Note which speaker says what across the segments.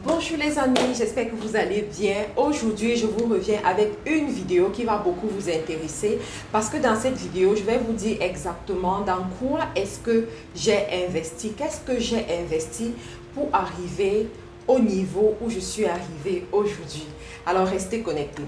Speaker 1: Bonjour les amis, j'espère que vous allez bien. Aujourd'hui, je vous reviens avec une vidéo qui va beaucoup vous intéresser parce que dans cette vidéo, je vais vous dire exactement dans quoi est-ce que j'ai investi, qu'est-ce que j'ai investi pour arriver au niveau où je suis arrivée aujourd'hui. Alors, restez connectés.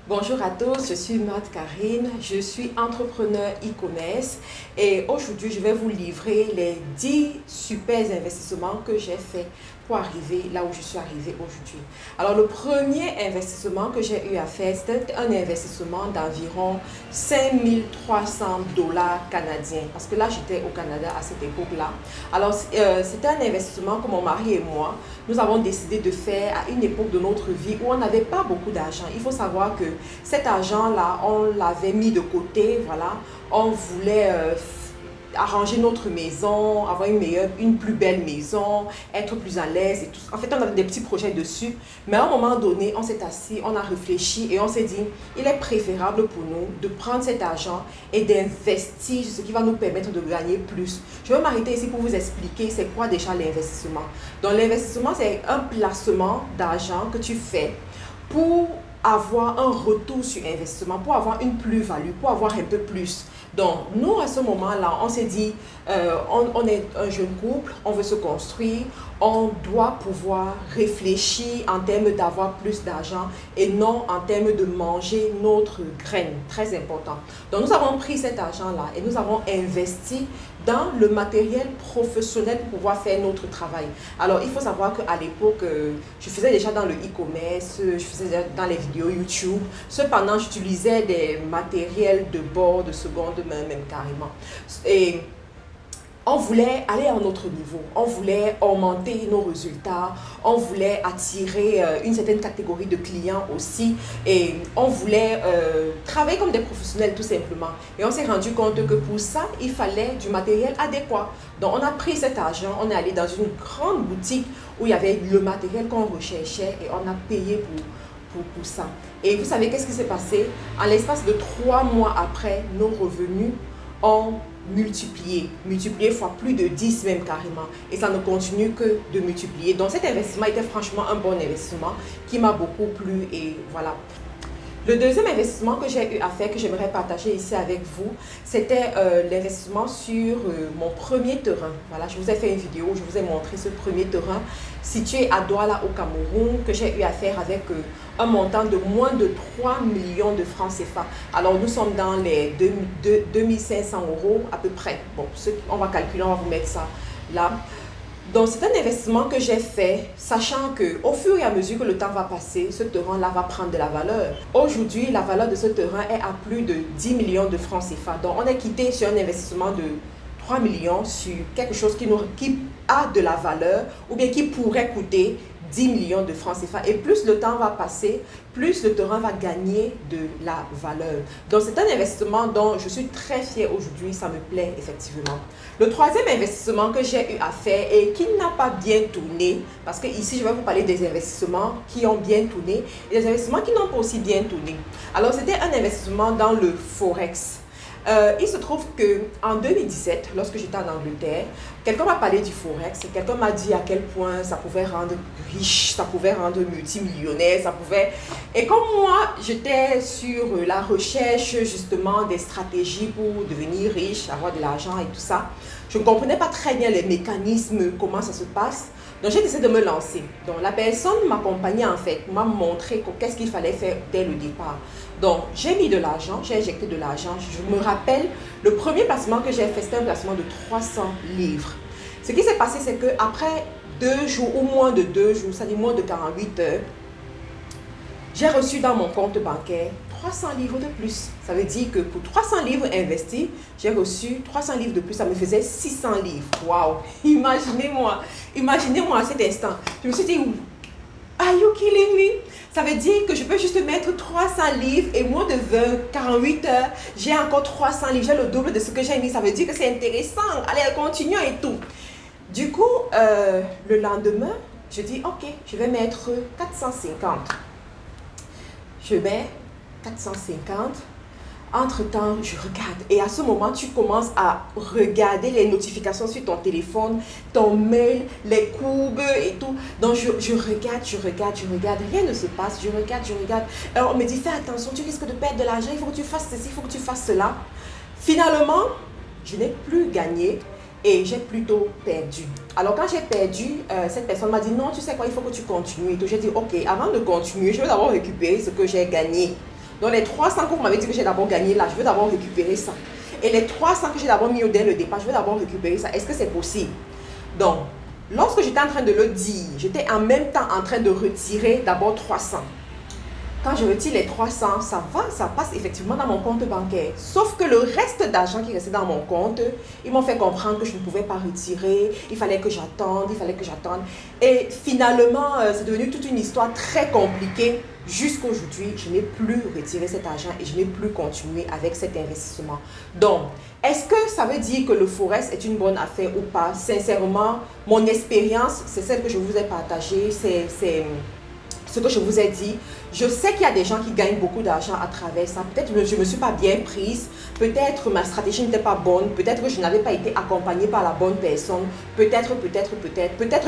Speaker 1: Bonjour à tous, je suis Marthe Karine, je suis entrepreneur e-commerce et aujourd'hui je vais vous livrer les 10 super investissements que j'ai fait pour arriver là où je suis arrivée aujourd'hui. Alors le premier investissement que j'ai eu à faire, c'était un investissement d'environ 5300 dollars canadiens parce que là j'étais au Canada à cette époque-là. Alors c'était un investissement que mon mari et moi, nous avons décidé de faire à une époque de notre vie où on n'avait pas beaucoup d'argent. Il faut savoir que cet argent-là, on l'avait mis de côté, voilà. On voulait arranger notre maison, avoir une plus belle maison, être plus à l'aise et tout. En fait, on avait des petits projets dessus. Mais à un moment donné, on s'est assis, on a réfléchi et on s'est dit, il est préférable pour nous de prendre cet argent et d'investir ce qui va nous permettre de gagner plus. Je vais m'arrêter ici pour vous expliquer c'est quoi déjà l'investissement. Donc, l'investissement, c'est un placement d'argent que tu fais pour avoir un retour sur investissement, pour avoir une plus-value, pour avoir un peu plus. Donc, nous, à ce moment-là, on s'est dit, on est un jeune couple, on veut se construire, on doit pouvoir réfléchir en termes d'avoir plus d'argent et non en termes de manger notre graine, très important. Donc, nous avons pris cet argent-là et nous avons investi dans le matériel professionnel pour pouvoir faire notre travail. Alors, il faut savoir qu'à l'époque, je faisais déjà dans le e-commerce, je faisais déjà dans les vidéos YouTube. Cependant, j'utilisais des matériels de bord, de seconde main, même carrément. Et on voulait aller à un autre niveau, on voulait augmenter nos résultats, on voulait attirer une certaine catégorie de clients aussi et on voulait travailler comme des professionnels tout simplement. Et on s'est rendu compte que pour ça, il fallait du matériel adéquat. Donc on a pris cet argent, on est allé dans une grande boutique où il y avait le matériel qu'on recherchait et on a payé pour ça. Et vous savez qu'est-ce qui s'est passé? En l'espace de 3 mois après, nos revenus ont multiplié fois plus de 10 même carrément et ça ne continue que de multiplier. Donc cet investissement était franchement un bon investissement qui m'a beaucoup plu et voilà. Le deuxième investissement que j'ai eu à faire, que j'aimerais partager ici avec vous, c'était l'investissement sur mon premier terrain. Voilà, je vous ai fait une vidéo où je vous ai montré ce premier terrain situé à Douala au Cameroun que j'ai eu à faire avec un montant de moins de 3 millions de francs CFA. Alors nous sommes dans les 2500 euros à peu près. Bon, on va calculer, on va vous mettre ça là. Donc, c'est un investissement que j'ai fait, sachant qu'au fur et à mesure que le temps va passer, ce terrain-là va prendre de la valeur. Aujourd'hui, la valeur de ce terrain est à plus de 10 millions de francs CFA. Donc, on est quitté sur un investissement de 3 millions sur quelque chose qui a de la valeur ou bien qui pourrait coûter 10 millions de francs CFA. Et plus le temps va passer, plus le terrain va gagner de la valeur. Donc, c'est un investissement dont je suis très fière aujourd'hui. Ça me plaît effectivement. Le troisième investissement que j'ai eu à faire et qui n'a pas bien tourné, parce que ici, je vais vous parler des investissements qui ont bien tourné et des investissements qui n'ont pas aussi bien tourné. Alors, c'était un investissement dans le Forex. Il se trouve qu'en 2017, lorsque j'étais en Angleterre, quelqu'un m'a parlé du Forex. Quelqu'un m'a dit à quel point ça pouvait rendre riche, ça pouvait rendre multimillionnaire, ça pouvait... Et comme moi, j'étais sur la recherche justement des stratégies pour devenir riche, avoir de l'argent et tout ça, je ne comprenais pas très bien les mécanismes, comment ça se passe. Donc, j'ai décidé de me lancer. Donc, la personne m'accompagnait en fait, m'a montré qu'est-ce qu'il fallait faire dès le départ. Donc, j'ai mis de l'argent, j'ai injecté de l'argent. Je me rappelle, le premier placement que j'ai fait, c'était un placement de 300 livres. Ce qui s'est passé, c'est qu'après 2 jours ou moins de 2 jours, ça dit moins de 48 heures, j'ai reçu dans mon compte bancaire 300 livres de plus. Ça veut dire que pour 300 livres investis, j'ai reçu 300 livres de plus. Ça me faisait 600 livres. Waouh! Imaginez-moi à cet instant. Je me suis dit, are you killing me? Ça veut dire que je peux juste mettre 300 livres et moins de 48 heures, j'ai encore 300 livres. J'ai le double de ce que j'ai mis. Ça veut dire que c'est intéressant. Allez, continuons et tout. Du coup, le lendemain, je dis, ok, je vais mettre 450. Je mets 450. Entre-temps, je regarde. Et à ce moment, tu commences à regarder les notifications sur ton téléphone, ton mail, les courbes et tout. Donc, je regarde. Rien ne se passe. Je regarde. Alors, on me dit, fais attention, tu risques de perdre de l'argent. Il faut que tu fasses ceci, il faut que tu fasses cela. Finalement, je n'ai plus gagné et j'ai plutôt perdu. Alors, quand j'ai perdu, cette personne m'a dit, non, tu sais quoi, il faut que tu continues. Et tout. J'ai dit, ok, avant de continuer, je veux d'abord récupérer ce que j'ai gagné. Donc les 300 que vous m'avez dit que j'ai d'abord gagné là, je veux d'abord récupérer ça. Et les 300 que j'ai d'abord mis dès le départ, je veux d'abord récupérer ça. Est-ce que c'est possible? Donc, lorsque j'étais en train de le dire, j'étais en même temps en train de retirer d'abord 300. Quand je retire les 300, ça passe effectivement dans mon compte bancaire. Sauf que le reste d'argent qui restait dans mon compte, ils m'ont fait comprendre que je ne pouvais pas retirer, il fallait que j'attende. Et finalement, c'est devenu toute une histoire très compliquée. Jusqu'à aujourd'hui, je n'ai plus retiré cet argent et je n'ai plus continué avec cet investissement. Donc, est-ce que ça veut dire que le Forex est une bonne affaire ou pas? Sincèrement, mon expérience, c'est celle que je vous ai partagée, c'est ce que je vous ai dit. Je sais qu'il y a des gens qui gagnent beaucoup d'argent à travers ça. Peut-être que je ne me suis pas bien prise. Peut-être ma stratégie n'était pas bonne. Peut-être que je n'avais pas été accompagnée par la bonne personne. Peut-être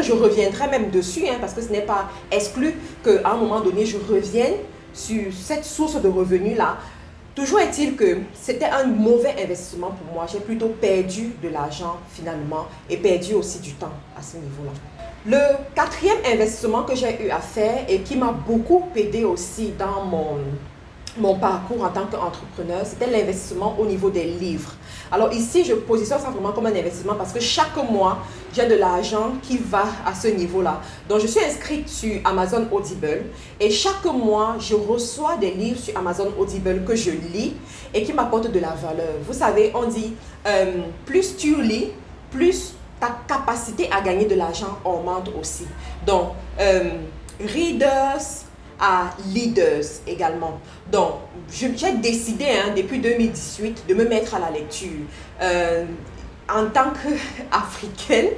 Speaker 1: je reviendrai même dessus, parce que ce n'est pas exclu qu'à un moment donné, je revienne sur cette source de revenus-là. Toujours est-il que c'était un mauvais investissement pour moi. J'ai plutôt perdu de l'argent finalement et perdu aussi du temps à ce niveau-là. Le quatrième investissement que j'ai eu à faire et qui m'a beaucoup aidé aussi dans mon parcours en tant qu'entrepreneur, c'était l'investissement au niveau des livres. Alors ici, je positionne ça vraiment comme un investissement parce que chaque mois, j'ai de l'argent qui va à ce niveau-là. Donc, je suis inscrite sur Amazon Audible et chaque mois, je reçois des livres sur Amazon Audible que je lis et qui m'apportent de la valeur. Vous savez, on dit, plus tu lis, plus ta capacité à gagner de l'argent augmente aussi. Donc, readers à leaders également. Donc, j'ai décidé depuis 2018 de me mettre à la lecture. En tant qu'Africaine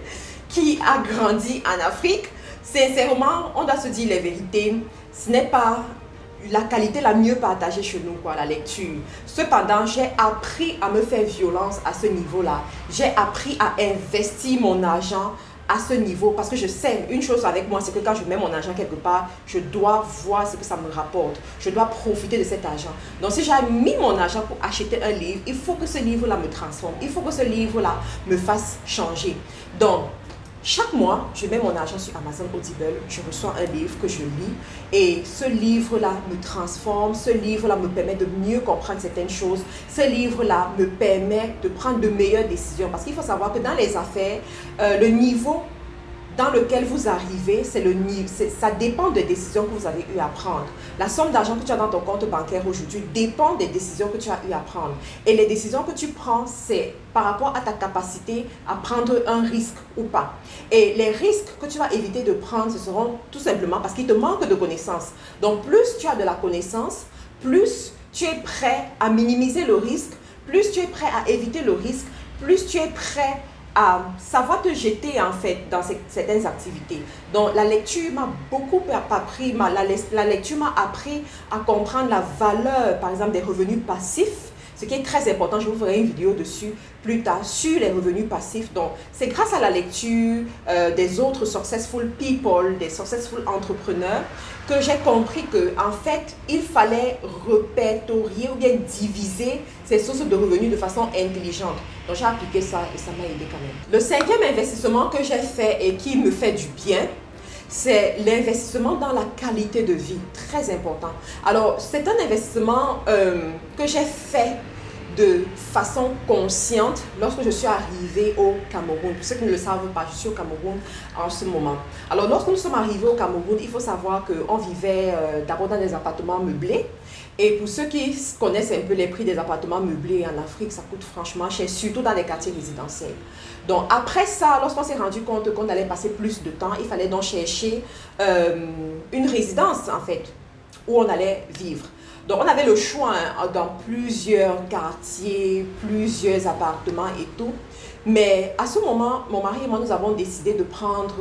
Speaker 1: qui a grandi en Afrique, sincèrement, on doit se dire les vérités. Ce n'est pas la qualité la mieux partagée chez nous, la lecture. Cependant, j'ai appris à me faire violence à ce niveau-là. J'ai appris à investir mon argent à ce niveau parce que je sais, une chose avec moi, c'est que quand je mets mon argent quelque part, je dois voir ce que ça me rapporte. Je dois profiter de cet argent. Donc, si j'ai mis mon argent pour acheter un livre, il faut que ce livre-là me transforme. Il faut que ce livre-là me fasse changer. Donc, chaque mois, je mets mon argent sur Amazon Audible, je reçois un livre que je lis et ce livre-là me transforme, ce livre-là me permet de mieux comprendre certaines choses, ce livre-là me permet de prendre de meilleures décisions parce qu'il faut savoir que dans les affaires, le niveau dans lequel vous arrivez, ça dépend des décisions que vous avez eu à prendre. La somme d'argent que tu as dans ton compte bancaire aujourd'hui dépend des décisions que tu as eu à prendre. Et les décisions que tu prends, c'est par rapport à ta capacité à prendre un risque ou pas. Et les risques que tu vas éviter de prendre, ce seront tout simplement parce qu'il te manque de connaissances. Donc, plus tu as de la connaissance, plus tu es prêt à minimiser le risque, plus tu es prêt à éviter le risque, plus tu es prêt ça va te jeter en fait dans certaines activités. Donc la lecture m'a beaucoup appris, la lecture m'a appris à comprendre la valeur par exemple des revenus passifs, ce qui est très important. Je vous ferai une vidéo dessus plus tard sur les revenus passifs. Donc c'est grâce à la lecture des autres successful people, des successful entrepreneurs que j'ai compris que en fait il fallait répertorier ou bien diviser ces sources de revenus de façon intelligente. Donc j'ai appliqué ça et ça m'a aidé quand même. Le cinquième investissement que j'ai fait et qui me fait du bien, c'est l'investissement dans la qualité de vie, très important. Alors c'est un investissement que j'ai fait de façon consciente lorsque je suis arrivée au Cameroun. Pour ceux qui ne le savent pas, je suis au Cameroun en ce moment. Alors lorsque nous sommes arrivés au Cameroun, il faut savoir qu'on vivait d'abord dans des appartements meublés. Et pour ceux qui connaissent un peu les prix des appartements meublés en Afrique, ça coûte franchement cher, surtout dans les quartiers résidentiels. Donc après ça, lorsqu'on s'est rendu compte qu'on allait passer plus de temps, il fallait donc chercher une résidence en fait, où on allait vivre. Donc on avait le choix dans plusieurs quartiers, plusieurs appartements et tout. Mais à ce moment, mon mari et moi, nous avons décidé de prendre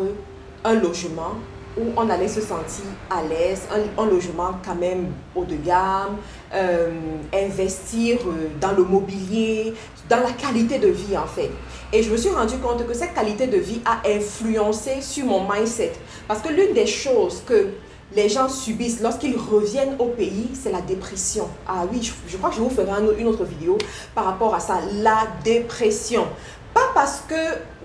Speaker 1: un logement où on allait se sentir à l'aise, un logement quand même haut de gamme, investir dans le mobilier, dans la qualité de vie en fait. Et je me suis rendu compte que cette qualité de vie a influencé sur mon mindset. Parce que l'une des choses que les gens subissent lorsqu'ils reviennent au pays, c'est la dépression. Ah oui, je crois que je vous ferai une autre vidéo par rapport à ça, la dépression. Pas parce que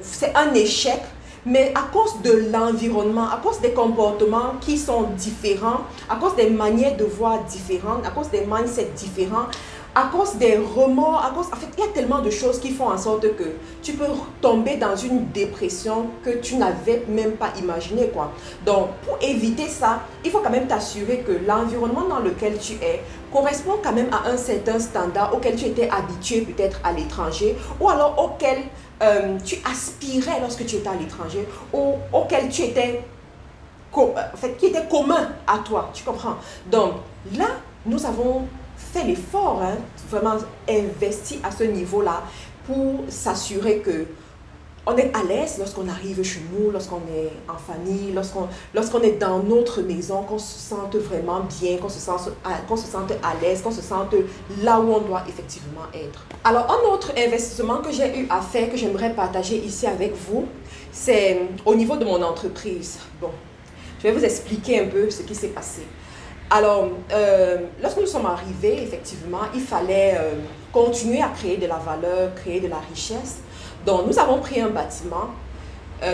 Speaker 1: c'est un échec, mais à cause de l'environnement, à cause des comportements qui sont différents, à cause des manières de voir différentes, à cause des mindsets différents, à cause des remords, en fait, il y a tellement de choses qui font en sorte que tu peux tomber dans une dépression que tu n'avais même pas imaginé, quoi. Donc, pour éviter ça, il faut quand même t'assurer que l'environnement dans lequel tu es correspond quand même à un certain standard auquel tu étais habitué peut-être à l'étranger ou alors auquel tu aspirais lorsque tu étais à l'étranger ou auquel tu étais, en fait, qui était commun à toi, tu comprends? Donc, là, nous avons fait l'effort, hein, vraiment investi à ce niveau-là pour s'assurer que on est à l'aise lorsqu'on arrive chez nous, lorsqu'on est en famille, lorsqu'on est dans notre maison, qu'on se sente vraiment bien, qu'on se sente à l'aise, qu'on se sente là où on doit effectivement être. Alors, un autre investissement que j'ai eu à faire, que j'aimerais partager ici avec vous, c'est au niveau de mon entreprise. Bon, je vais vous expliquer un peu ce qui s'est passé. Alors, lorsque nous sommes arrivés, effectivement, il fallait continuer à créer de la valeur, créer de la richesse. Donc, nous avons pris un bâtiment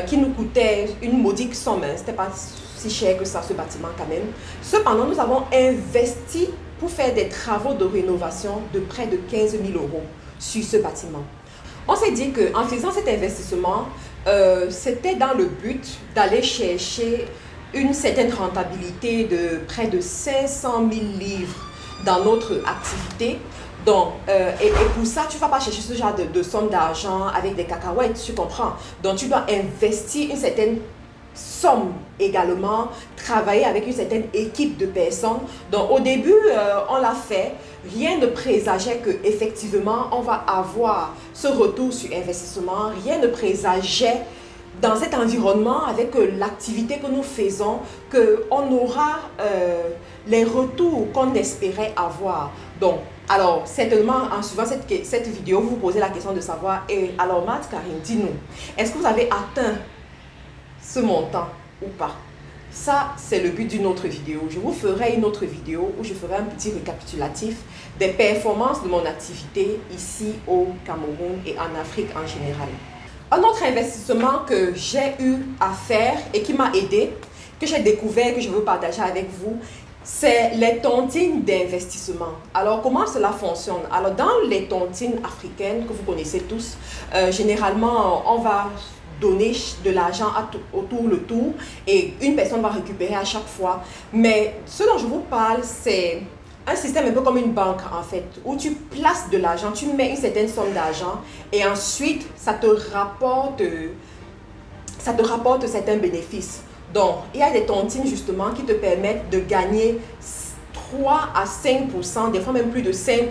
Speaker 1: qui nous coûtait une modique somme. Hein. Ce n'était pas si cher que ça, ce bâtiment quand même. Cependant, nous avons investi pour faire des travaux de rénovation de près de 15 000 € sur ce bâtiment. On s'est dit qu'en faisant cet investissement, c'était dans le but d'aller chercher une certaine rentabilité de près de 500 000 livres dans notre activité. Donc, et pour ça, tu ne vas pas chercher ce genre de somme d'argent avec des cacahuètes, tu comprends? Donc, tu dois investir une certaine somme également, travailler avec une certaine équipe de personnes. Donc, au début, on l'a fait. Rien ne présageait qu'effectivement, on va avoir ce retour sur investissement. Rien ne présageait dans cet environnement, avec l'activité que nous faisons, qu'on aura les retours qu'on espérait avoir. Donc, alors, certainement, en suivant cette vidéo, vous vous posez la question de savoir, et alors, Marie-Karine, dis-nous, est-ce que vous avez atteint ce montant ou pas? Ça, c'est le but d'une autre vidéo. Je vous ferai une autre vidéo où je ferai un petit récapitulatif des performances de mon activité ici au Cameroun et en Afrique en général. Un autre investissement que j'ai eu à faire et qui m'a aidé, que j'ai découvert, que je veux partager avec vous, c'est les tontines d'investissement. Alors, comment cela fonctionne? Alors, dans les tontines africaines que vous connaissez tous, généralement, on va donner de l'argent autour le tour et une personne va récupérer à chaque fois. Mais ce dont je vous parle, c'est un système un peu comme une banque en fait, où tu places de l'argent, tu mets une certaine somme d'argent et ensuite ça te rapporte certains bénéfices. Donc, il y a des tontines justement qui te permettent de gagner 3 à 5%, des fois même plus de 5%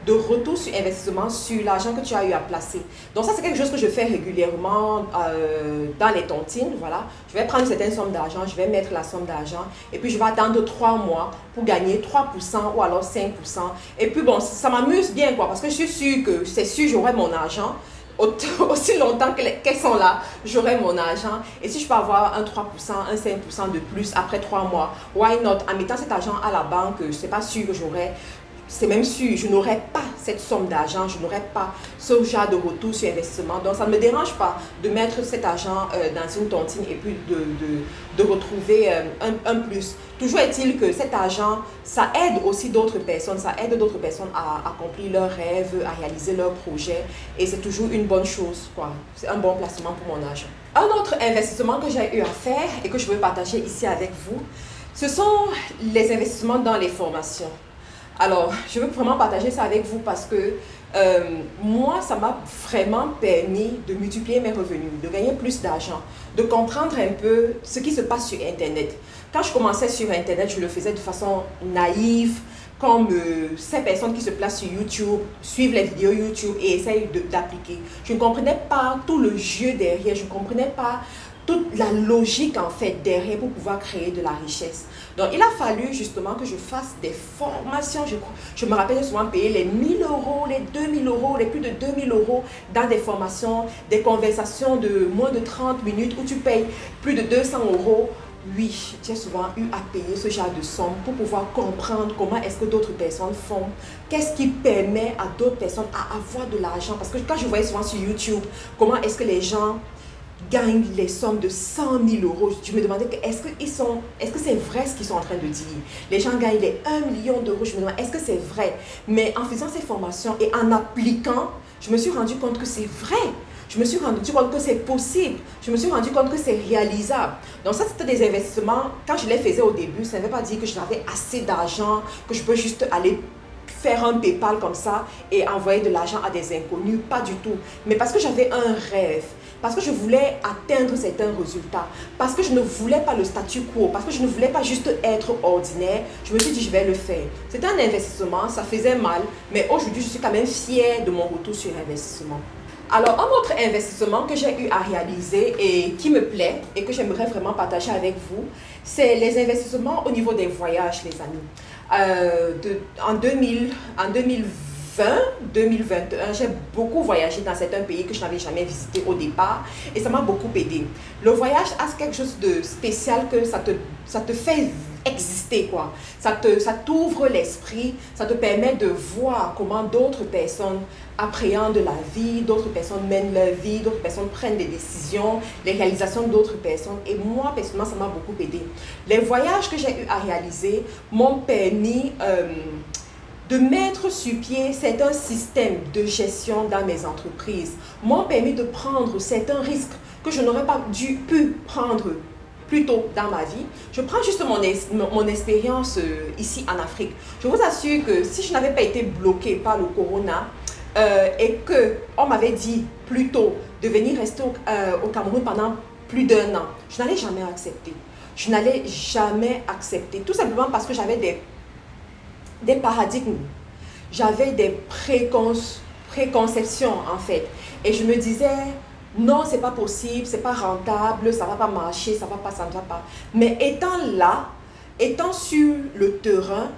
Speaker 1: de retour sur investissement sur l'argent que tu as eu à placer. Donc ça, c'est quelque chose que je fais régulièrement dans les tontines. Voilà. Je vais prendre une certaine somme d'argent, je vais mettre la somme d'argent et puis je vais attendre 3 mois pour gagner 3% ou alors 5%. Et puis bon, ça m'amuse bien quoi, parce que je suis sûre que c'est sûr j'aurai mon argent. Aussi longtemps qu'elles sont là, j'aurai mon argent. Et si je peux avoir un 3%, un 5% de plus après 3 mois, why not? En mettant cet argent à la banque, je ne suis pas sûre que j'aurai, c'est même sûr, je n'aurai pas cette somme d'argent, je n'aurai pas ce genre de retour sur investissement. Donc ça ne me dérange pas de mettre cet argent dans une tontine et puis de retrouver un plus. Toujours est-il que cet argent, ça aide aussi d'autres personnes, ça aide d'autres personnes à accomplir leurs rêves, à réaliser leurs projets et c'est toujours une bonne chose, quoi. C'est un bon placement pour mon argent. Un autre investissement que j'ai eu à faire et que je veux partager ici avec vous, ce sont les investissements dans les formations. Alors, je veux vraiment partager ça avec vous parce que moi, ça m'a vraiment permis de multiplier mes revenus, de gagner plus d'argent, de comprendre un peu ce qui se passe sur Internet. Quand je commençais sur Internet, je le faisais de façon naïve, comme ces personnes qui se placent sur YouTube, suivent les vidéos YouTube et essayent d'appliquer. Je ne comprenais pas tout le jeu derrière, je ne comprenais pas toute la logique en fait derrière pour pouvoir créer de la richesse. Donc il a fallu justement que je fasse des formations. Je me rappelle souvent payer les 1000 euros, les 2000 euros, les plus de 2000 euros dans des formations, des conversations de moins de 30 minutes où tu payes plus de 200 euros. Oui, j'ai souvent eu à payer ce genre de somme pour pouvoir comprendre comment est-ce que d'autres personnes font. Qu'est-ce qui permet à d'autres personnes à avoir de l'argent. Parce que quand je voyais souvent sur YouTube, comment est-ce que les gens gagnent les sommes de 100 000 euros, je me demandais est-ce que c'est vrai ce qu'ils sont en train de dire. Les gens gagnent les 1 million d'euros, je me demandais est-ce que c'est vrai. Mais en faisant ces formations et en appliquant, je me suis rendu compte que c'est vrai. Je me suis rendu compte que c'est possible. Je me suis rendu compte que c'est réalisable. Donc ça, c'était des investissements. Quand je les faisais au début, ça ne veut pas dire que j'avais assez d'argent, que je peux juste aller faire un PayPal comme ça et envoyer de l'argent à des inconnus. Pas du tout. Mais parce que j'avais un rêve, parce que je voulais atteindre certains résultats, parce que je ne voulais pas le statu quo, parce que je ne voulais pas juste être ordinaire, je me suis dit je vais le faire. C'était un investissement, ça faisait mal, mais aujourd'hui je suis quand même fière de mon retour sur investissement. Alors, un autre investissement que j'ai eu à réaliser et qui me plaît et que j'aimerais vraiment partager avec vous, c'est les investissements au niveau des voyages, les amis. En 2020, 2021, j'ai beaucoup voyagé dans certains pays que je n'avais jamais visité au départ et ça m'a beaucoup aidé. Le voyage a quelque chose de spécial que ça te fait exister, quoi. Ça t'ouvre l'esprit, ça te permet de voir comment d'autres personnes appréhendent la vie, d'autres personnes mènent leur vie, d'autres personnes prennent des décisions, les réalisations d'autres personnes. Et moi, personnellement, ça m'a beaucoup aidé. Les voyages que j'ai eu à réaliser m'ont permis de mettre sur pied certains systèmes de gestion dans mes entreprises, m'ont permis de prendre certains risques que je n'aurais pas pu prendre plus tôt dans ma vie. Je prends juste mon expérience ici en Afrique. Je vous assure que si je n'avais pas été bloquée par le corona et qu'on m'avait dit plus tôt de venir rester au Cameroun pendant plus d'1 an, je n'allais jamais accepter. Je n'allais jamais accepter, tout simplement parce que j'avais des paradigmes, j'avais des préconceptions en fait. Et je me disais, non, c'est pas possible, c'est pas rentable, ça va pas marcher, ça ne va pas. Mais étant là, étant sur le terrain,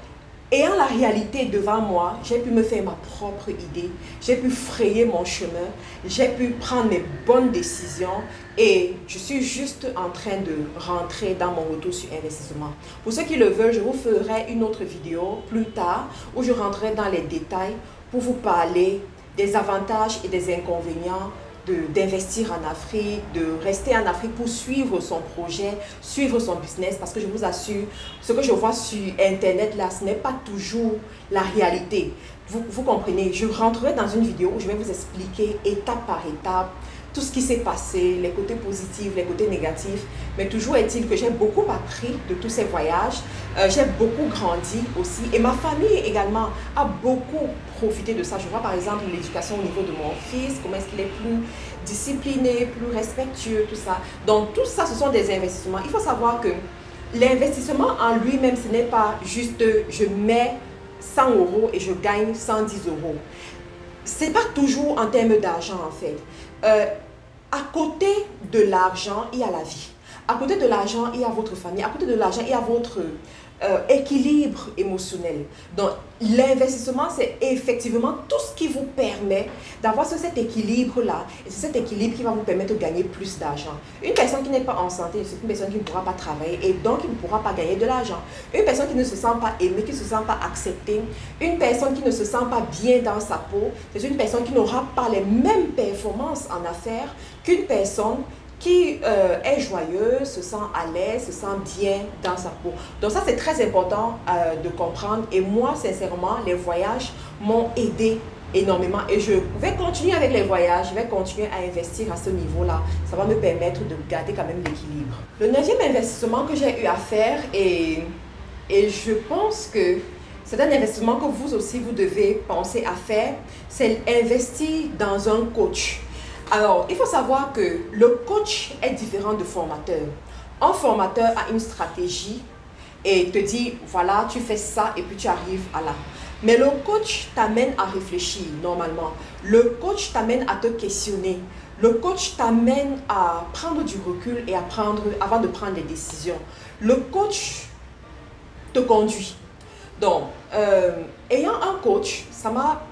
Speaker 1: ayant la réalité devant moi, j'ai pu me faire ma propre idée, j'ai pu frayer mon chemin, j'ai pu prendre mes bonnes décisions et je suis juste en train de rentrer dans mon retour sur investissement. Pour ceux qui le veulent, je vous ferai une autre vidéo plus tard où je rentrerai dans les détails pour vous parler des avantages et des inconvénients d'investir en Afrique, de rester en Afrique pour suivre son projet, suivre son business, parce que je vous assure, ce que je vois sur Internet là, ce n'est pas toujours la réalité. Vous comprenez, je rentrerai dans une vidéo où je vais vous expliquer étape par étape tout ce qui s'est passé, les côtés positifs, les côtés négatifs. Mais toujours est-il que j'ai beaucoup appris de tous ces voyages. J'ai beaucoup grandi aussi. Et ma famille également a beaucoup profité de ça. Je vois par exemple l'éducation au niveau de mon fils, comment est-ce qu'il est plus discipliné, plus respectueux, tout ça. Donc tout ça, ce sont des investissements. Il faut savoir que l'investissement en lui-même, ce n'est pas juste je mets 100 euros et je gagne 110 euros. Ce n'est pas toujours en termes d'argent en fait. À côté de l'argent, il y a la vie. À côté de l'argent, il y a votre famille. À côté de l'argent, il y a votre équilibre émotionnel. Donc, l'investissement, c'est effectivement tout ce qui vous permet d'avoir cet équilibre-là. Et c'est cet équilibre qui va vous permettre de gagner plus d'argent. Une personne qui n'est pas en santé, c'est une personne qui ne pourra pas travailler et donc qui ne pourra pas gagner de l'argent. Une personne qui ne se sent pas aimée, qui ne se sent pas acceptée, une personne qui ne se sent pas bien dans sa peau, c'est une personne qui n'aura pas les mêmes performances en affaires qu'une personne qui est joyeuse, se sent à l'aise, se sent bien dans sa peau. Donc ça, c'est très important de comprendre. Et moi, sincèrement, les voyages m'ont aidé énormément. Et je vais continuer avec les voyages, je vais continuer à investir à ce niveau-là. Ça va me permettre de garder quand même l'équilibre. Le 9e investissement que j'ai eu à faire, et je pense que c'est un investissement que vous aussi, vous devez penser à faire, c'est investir dans un coach. Alors, il faut savoir que le coach est différent de formateur. Un formateur a une stratégie et te dit, voilà, tu fais ça et puis tu arrives à là. Mais le coach t'amène à réfléchir normalement. Le coach t'amène à te questionner. Le coach t'amène à prendre du recul et avant de prendre des décisions. Le coach te conduit. Donc, ayant un coach, ça m'a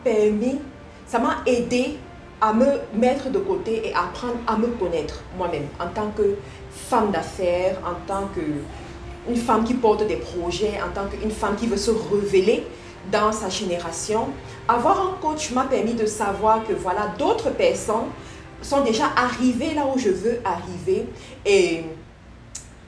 Speaker 1: aidé à me mettre de côté et apprendre à me connaître moi-même en tant que femme d'affaires, en tant qu'une femme qui porte des projets, en tant qu'une femme qui veut se révéler dans sa génération. Avoir un coach m'a permis de savoir que voilà, d'autres personnes sont déjà arrivées là où je veux arriver et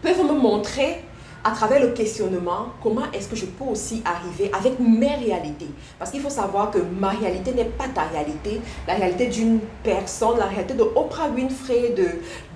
Speaker 1: peuvent me montrer à travers le questionnement, comment est-ce que je peux aussi arriver avec mes réalités. Parce qu'il faut savoir que ma réalité n'est pas ta réalité. La réalité d'une personne, la réalité de Oprah Winfrey,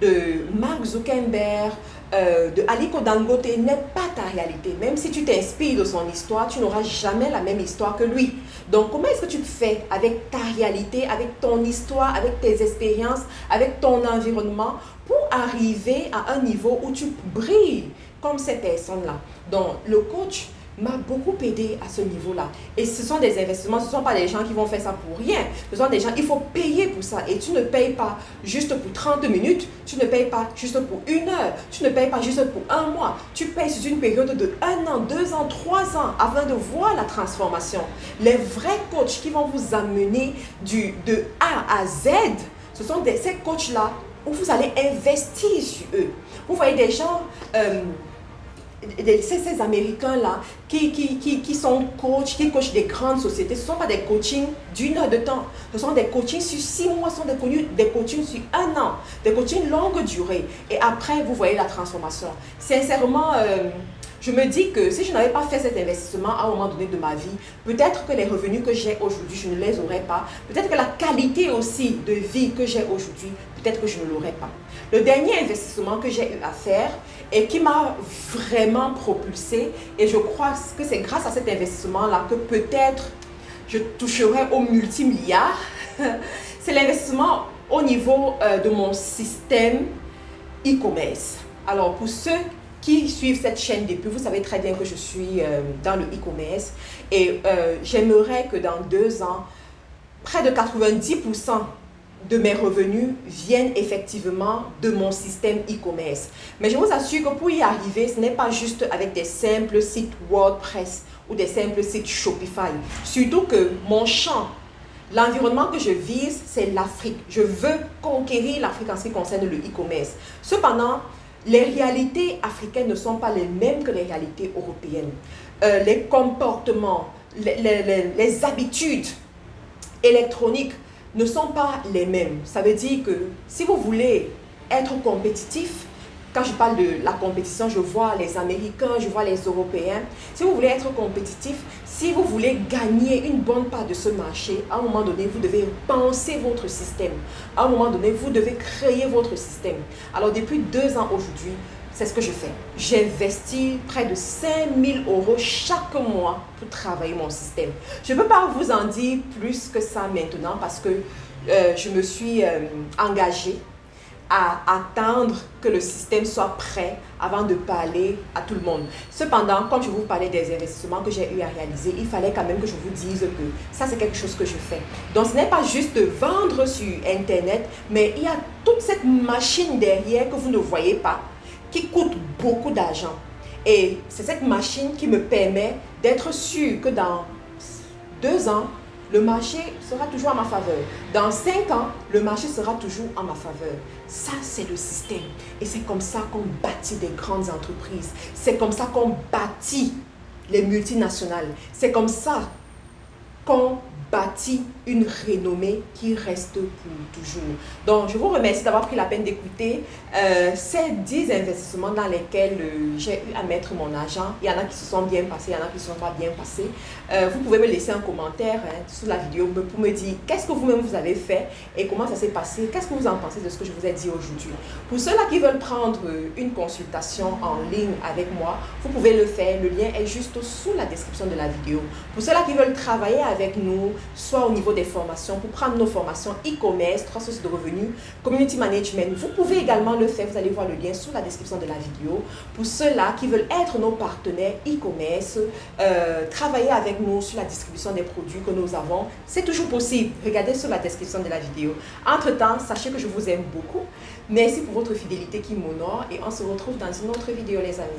Speaker 1: de Mark Zuckerberg, de Aliko Dangote n'est pas ta réalité. Même si tu t'inspires de son histoire, tu n'auras jamais la même histoire que lui. Donc, comment est-ce que tu fais avec ta réalité, avec ton histoire, avec tes expériences, avec ton environnement pour arriver à un niveau où tu brilles comme ces personnes-là. Donc, le coach m'a beaucoup aidé à ce niveau-là. Et ce sont des investissements, ce ne sont pas des gens qui vont faire ça pour rien. Ce sont des gens, il faut payer pour ça. Et tu ne payes pas juste pour 30 minutes, tu ne payes pas juste pour 1 heure, tu ne payes pas juste pour 1 mois. Tu payes sur une période de 1 an, 2 ans, 3 ans afin de voir la transformation. Les vrais coachs qui vont vous amener de A à Z, ce sont ces coachs-là où vous allez investir sur eux. Vous voyez des gens... ces Américains-là qui sont coachs, qui coachent des grandes sociétés, ce ne sont pas des coachings d'1 heure de temps. Ce sont des coachings sur 6 mois, ce sont des coachings sur 1 an, des coachings longue durée. Et après, vous voyez la transformation. Sincèrement, je me dis que si je n'avais pas fait cet investissement à un moment donné de ma vie, peut-être que les revenus que j'ai aujourd'hui, je ne les aurais pas. Peut-être que la qualité aussi de vie que j'ai aujourd'hui, peut-être que je ne l'aurais pas. Le dernier investissement que j'ai eu à faire et qui m'a vraiment propulsé, et je crois que c'est grâce à cet investissement-là que peut-être je toucherai au multimilliard, c'est l'investissement au niveau de mon système e-commerce. Alors pour ceux qui suivent cette chaîne depuis, vous savez très bien que je suis dans le e-commerce et j'aimerais que dans 2 ans, près de 90% de mes revenus viennent effectivement de mon système e-commerce. Mais je vous assure que pour y arriver, ce n'est pas juste avec des simples sites WordPress ou des simples sites Shopify. Surtout que mon champ, l'environnement que je vise, c'est l'Afrique. Je veux conquérir l'Afrique en ce qui concerne le e-commerce. Cependant, les réalités africaines ne sont pas les mêmes que les réalités européennes. Les comportements, les habitudes électroniques ne sont pas les mêmes. Ça veut dire que si vous voulez être compétitif, quand je parle de la compétition, je vois les Américains, je vois les Européens. Si vous voulez être compétitif, si vous voulez gagner une bonne part de ce marché, à un moment donné, vous devez penser votre système. À un moment donné, vous devez créer votre système. Alors, depuis 2 ans aujourd'hui, c'est ce que je fais. J'investis près de 5 000 € chaque mois pour travailler mon système. Je ne peux pas vous en dire plus que ça maintenant parce que je me suis engagée à attendre que le système soit prêt avant de parler à tout le monde. Cependant, quand je vous parlais des investissements que j'ai eu à réaliser, il fallait quand même que je vous dise que ça, c'est quelque chose que je fais. Donc, ce n'est pas juste de vendre sur Internet, mais il y a toute cette machine derrière que vous ne voyez pas, qui coûte beaucoup d'argent. Et c'est cette machine qui me permet d'être sûr que dans 2 ans, le marché sera toujours en ma faveur. Dans 5 ans, le marché sera toujours en ma faveur. Ça, c'est le système. Et c'est comme ça qu'on bâtit des grandes entreprises. C'est comme ça qu'on bâtit les multinationales. C'est comme ça qu'on bâtit une renommée qui reste pour toujours. Donc, je vous remercie d'avoir pris la peine d'écouter ces 10 investissements dans lesquels j'ai eu à mettre mon argent. Il y en a qui se sont bien passés, il y en a qui ne se sont pas bien passés. Vous pouvez me laisser un commentaire sous la vidéo pour me dire qu'est-ce que vous-même vous avez fait et comment ça s'est passé, qu'est-ce que vous en pensez de ce que je vous ai dit aujourd'hui. Pour ceux-là qui veulent prendre une consultation en ligne avec moi, vous pouvez le faire. Le lien est juste sous la description de la vidéo. Pour ceux-là qui veulent travailler avec nous, soit au niveau des formations, pour prendre nos formations e-commerce, 3 sources de revenus, community management. Vous pouvez également le faire, vous allez voir le lien sous la description de la vidéo. Pour ceux-là qui veulent être nos partenaires e-commerce, travailler avec nous sur la distribution des produits que nous avons, c'est toujours possible. Regardez sur la description de la vidéo. Entre-temps, sachez que je vous aime beaucoup. Merci pour votre fidélité qui m'honore et on se retrouve dans une autre vidéo les amis.